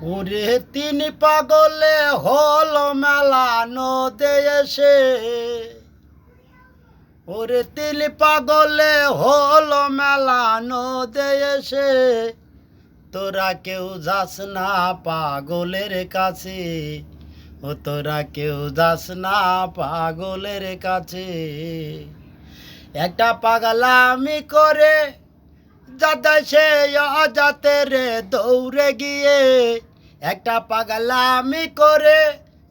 ওরে তিনি পাগলে হল মেলা নদে এসে, ওরে তিনি পাগলে হল মেলা নদে এসে, তোরা কেউ যাস না পাগলের কাছে, ও তোরা কেউ যাস না পাগলের কাছে। একটা পাগলামি করে যাতে সে অজাতে রে দৌড়ে গিয়ে, একটা পাগলামি করে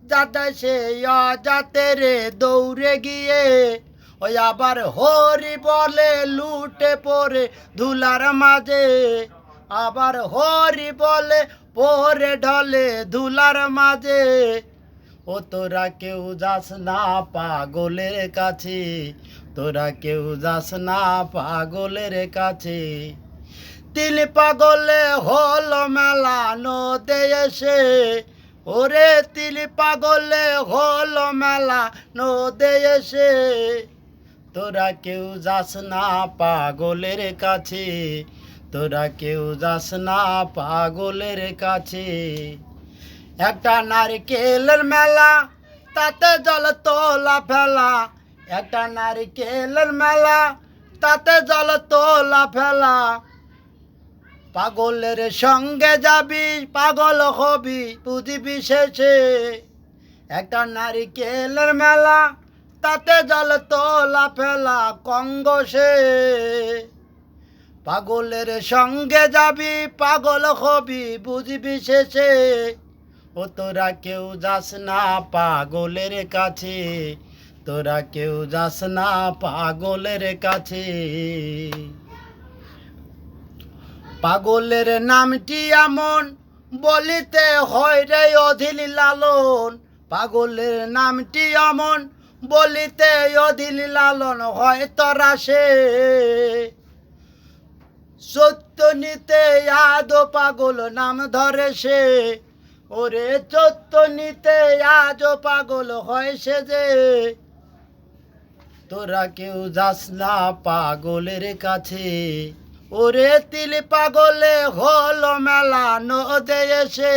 যাতে সে অজাতে রে দৌড়ে গিয়ে, ওই আবার হরি বলে লুটে পড়ে ধুলার মাঝে, আবার হরি বলে পরে ঢলে ধুলার মাঝে। ও তোরা কেউ যাস না পাগলের কাছে, তোরা কেউ যাস না পাগলের কাছে। তিলি পাগলে হল মেলা নদে এসে, ওরে তিলি পাগলে হল মেলা নদে এসে, তোরা কেউ যাস না পাগলের কাছে, তোরা কেউ যাস না পাগলের কাছে। একটা নারকেলের মেলা তাতে জল তোলা ফেলা, একটা নারকেলের মেলা তাতে জল তোলা ফেলা, পাগলের সঙ্গে যাবি পাগল হবি বুঝবি শেষে। একটা নারকেলের মেলা তাতে জল তোলা ফেলা কঙ্গসে, পাগলের সঙ্গে যাবি পাগল হবি বুঝবি শেষে। ও তোরা কেউ যাস না পাগলের কাছে, তোরা কেউ যাস না পাগলের কাছে। পাগলের নামটি এমন বলিতে হয় রে অধিল লালন, পাগলের নামটি এমন বলিতে অধিল লালন হয় তোরা সে। সত্য নিতে আদো পাগল নাম ধরে সে, ওরে সত্য নিতে আজও পাগল হয় সে যে। তোরা কেউ যাস না পাগলের কাছে, ওরে তিলি পাগলে হল মেলা নদে এসে,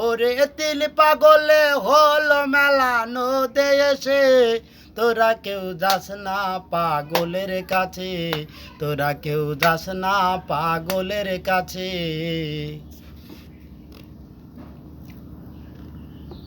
ওরে তিলি পাগলে হল মেলা নদে এসে, তোরা কেউ যাস না পাগলের কাছে, তোরা কেউ যাস না পাগলের কাছে।